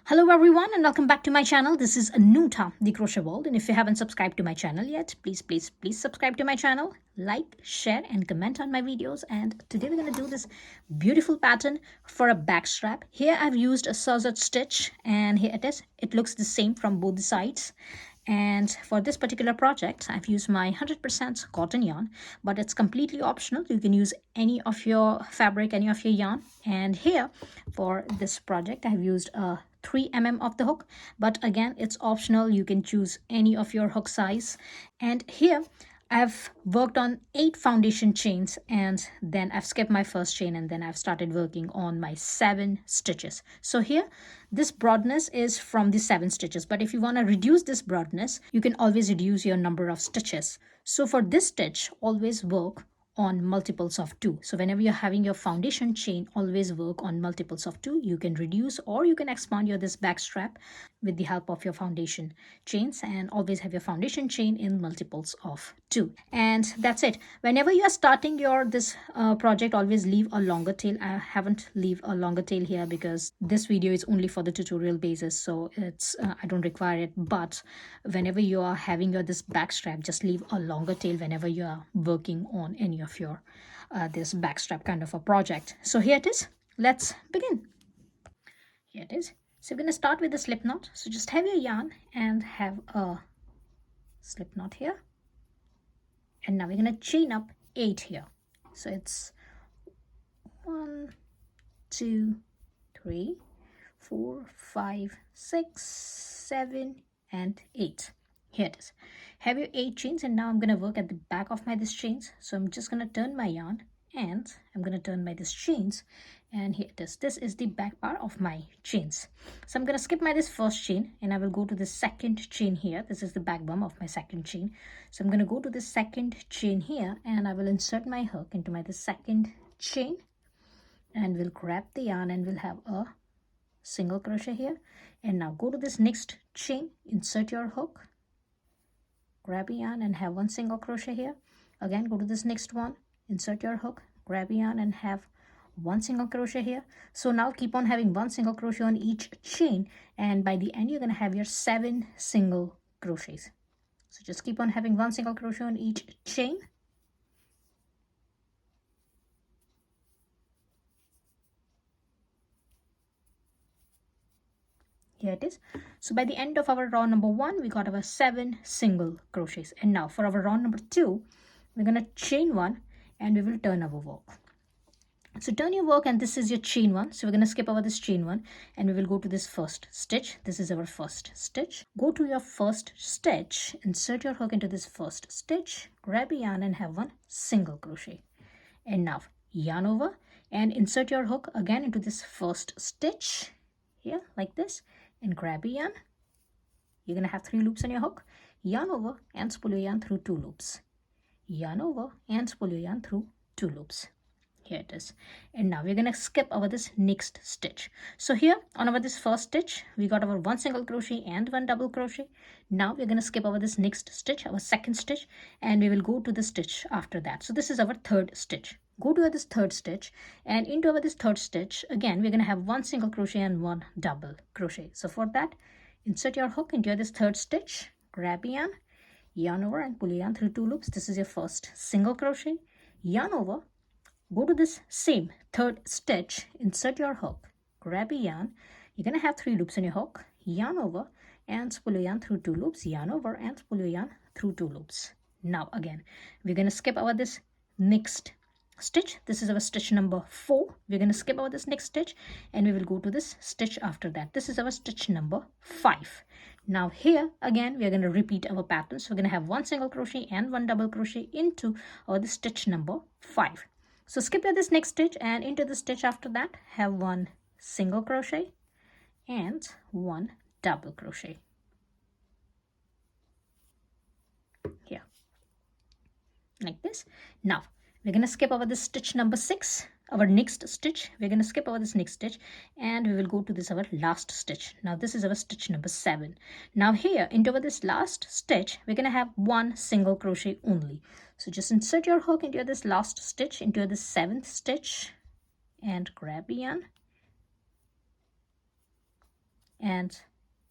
Hello everyone and welcome back to my channel. This is Anuta, the Crochet World, and if you haven't subscribed to my channel yet, please subscribe to my channel, like, share and comment on my videos. And today we're going to do this beautiful pattern for a back strap. Here I've used a Suzette stitch and here it is. It looks the same from both the sides. And for this particular project, I've used my 100% cotton yarn, but it's completely optional. You can use any of your fabric, any of your yarn. And here for this project, I've used a 3 mm of the hook, but again, it's optional. You can choose any of your hook size. And here I've worked on 8 foundation chains and then I've skipped my first chain and then I've started working on my 7 stitches. So here this broadness is from the 7 stitches, but if you want to reduce this broadness, you can always reduce your number of stitches. So for this stitch, always work on multiples of 2. So whenever you're having your foundation chain, always work on multiples of 2. You can reduce or you can expand your this back strap with the help of your foundation chains, and always have your foundation chain in multiples of 2. And that's it. Whenever you are starting your this project, always leave a longer tail. I haven't leave a longer tail here because this video is only for the tutorial basis, so it's I don't require it. But whenever you are having your this back strap, just leave a longer tail whenever you are working on any of your this back strap kind of a project. So here it is. Let's begin. Here it is. So we're going to start with the slip knot. So just have your yarn and have a slip knot here. And now we're going to chain up 8 here. So it's 1, 2, 3, 4, 5, 6, 7, and 8. Here it is. Have your 8 chains, and now I'm going to work at the back of my this chains. So I'm just going to turn my yarn and I'm going to turn my this chains, and here it is. This is the back part of my chains. So I'm going to skip my this first chain and I will go to the second chain here. This is the back bum of my second chain. So I'm going to go to the second chain here and I will insert my hook into my the second chain, and we'll grab the yarn and we'll have a single crochet here. And now go to this next chain, insert your hook, grab a yarn and have 1 single crochet here. Again, go to this next one, insert your hook, grab a yarn and have 1 single crochet here. So now keep on having 1 single crochet on each chain, and by the end you're going to have your 7 single crochets. So just keep on having 1 single crochet on each chain. Here it is. So by the end of our round number 1, we got our 7 single crochets. And now for our round number 2, we're going to chain 1 and we will turn our work. So turn your work, and this is your chain 1. So we're going to skip over this chain 1 and we will go to this first stitch. This is our first stitch. Go to your first stitch, insert your hook into this first stitch, grab a yarn and have 1 single crochet. And now yarn over and insert your hook again into this first stitch here like this, and grab a yarn. You're going to have 3 loops on your hook. Yarn over and spool your yarn through 2 loops. Yarn over and spool your yarn through 2 loops. Here it is. And now we're going to skip over this next stitch. So here on our this first stitch, we got our 1 single crochet and 1 double crochet. Now we're going to skip over this next stitch, our second stitch, and we will go to the stitch after that. So this is our third stitch. Go to this third stitch, and into our this third stitch, again we're going to have 1 single crochet and 1 double crochet. So for that, insert your hook into this third stitch, grab a yarn over and pull your yarn through 2 loops. This is your first single crochet. Yarn over, go to this same third stitch, insert your hook, grab a yarn. You're going to have 3 loops on your hook. Yarn over and spool your yarn through 2 loops. Yarn over and spool your yarn through 2 loops. Now again, we're going to skip over this next stitch. This is our stitch number 4. We're going to skip over this next stitch and we will go to this stitch after that. This is our stitch number 5. Now here again we are going to repeat our pattern. So we're going to have 1 single crochet and 1 double crochet into our the stitch number 5. So skip this next stitch, and into the stitch after that have 1 single crochet and 1 double crochet here like this. Now we're going to skip over this stitch number 6, our next stitch. We're going to skip over this next stitch and we will go to this our last stitch. Now this is our stitch number 7. Now here into this last stitch, we're going to have 1 single crochet only. So just insert your hook into this last stitch, into the 7th stitch, and grab a yarn and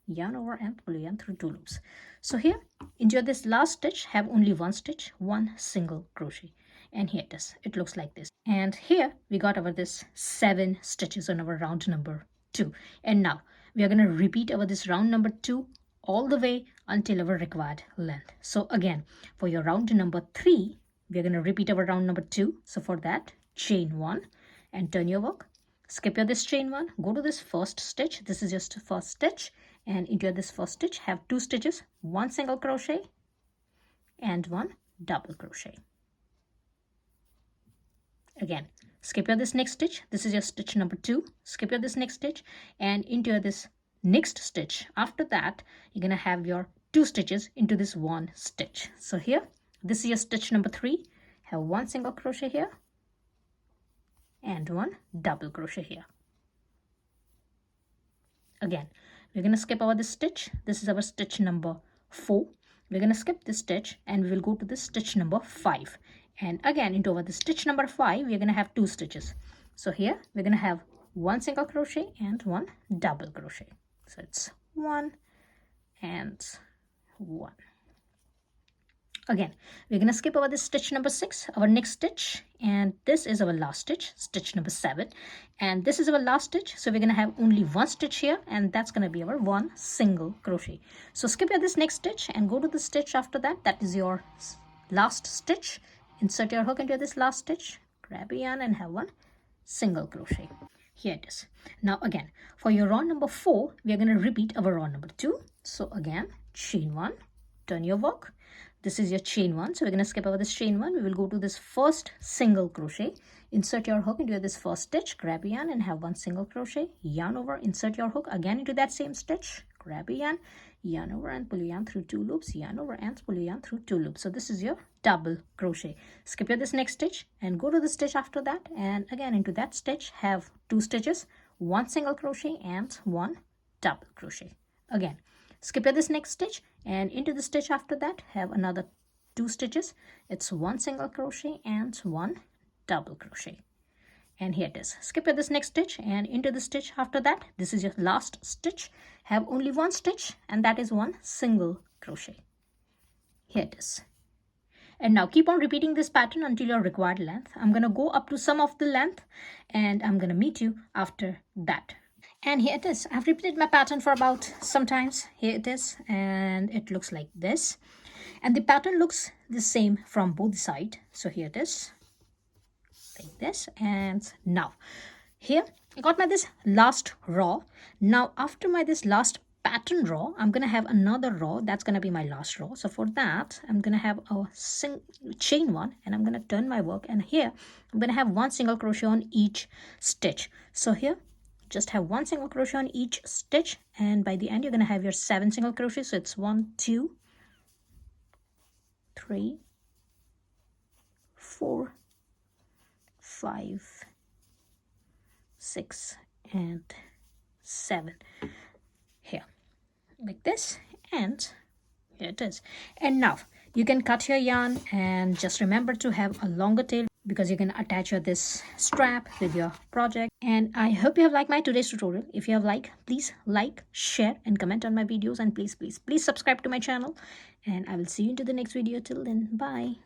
yarn over and pull yarn through 2 loops. So here into this last stitch have only one stitch, one single crochet, and here it is. It looks like this. And here we got our this 7 stitches on our round number 2. And now we are going to repeat our this round number 2 all the way until our required length. So again, for your round number 3, we are going to repeat our round number 2. So for that, chain 1 and turn your work. Skip your this chain 1, go to this first stitch. This is just first stitch, and into this first stitch have 2 stitches, 1 single crochet and 1 double crochet. Again, skip your this next stitch. This is your stitch number 2. Skip your this next stitch, and into this next stitch after that you're gonna have your 2 stitches into this 1 stitch. So here, this is your stitch number 3. Have 1 single crochet here and 1 double crochet here. Again, we're going to skip over this stitch. This is our stitch number 4. We're going to skip this stitch and we will go to this stitch number 5. And again, into over the stitch number 5, we're going to have 2 stitches. So here we're going to have 1 single crochet and 1 double crochet. So it's 1 and 1. Again, we're going to skip over this stitch number 6, our next stitch, and this is our last stitch, stitch number 7, and this is our last stitch. So we're going to have only 1 stitch here, and that's going to be our 1 single crochet. So skip this next stitch and go to the stitch after that. That is your last stitch. Insert your hook into this last stitch, grab a yarn and have 1 single crochet. Here it is. Now again, for your round number 4, we are going to repeat our round number 2. So again, chain 1, turn your work. This is your chain 1, so we're going to skip over this chain 1. We will go to this first single crochet, insert your hook into this first stitch, grab a yarn and have 1 single crochet, yarn over, insert your hook again into that same stitch, grab a yarn, yarn over and pull your yarn through 2 loops, yarn over and pull your yarn through 2 loops. So this is your double crochet. Skip this next stitch and go to the stitch after that, and again into that stitch have 2 stitches, 1 single crochet and 1 double crochet. Again, skip this next stitch and into the stitch after that have another 2 stitches. It's 1 single crochet and 1 double crochet. And here it is. Skip this next stitch and into the stitch after that. This is your last stitch. Have only 1 stitch, and that is 1 single crochet. Here it is. And now keep on repeating this pattern until your required length. I'm going to go up to some of the length and I'm going to meet you after that. And here it is. I've repeated my pattern for about sometimes. Here it is, and it looks like this. And the pattern looks the same from both sides. So here it is, like this. And now here I got my this last row. Now after my this last pattern row, I'm gonna have another row that's gonna be my last row. So for that, I'm gonna have a chain 1 and I'm gonna turn my work, and here I'm gonna have 1 single crochet on each stitch. So here just have 1 single crochet on each stitch, and by the end you're going to have your 7 single crochets. So it's 1, 2, 3, 4, 5, 6 and 7 here, like this, and here it is. And now you can cut your yarn, and just remember to have a longer tail because you can attach this strap with your project. And I hope you have liked my today's tutorial. If you have liked, please like, share and comment on my videos, and please subscribe to my channel, and I will see you into the next video. Till then, bye.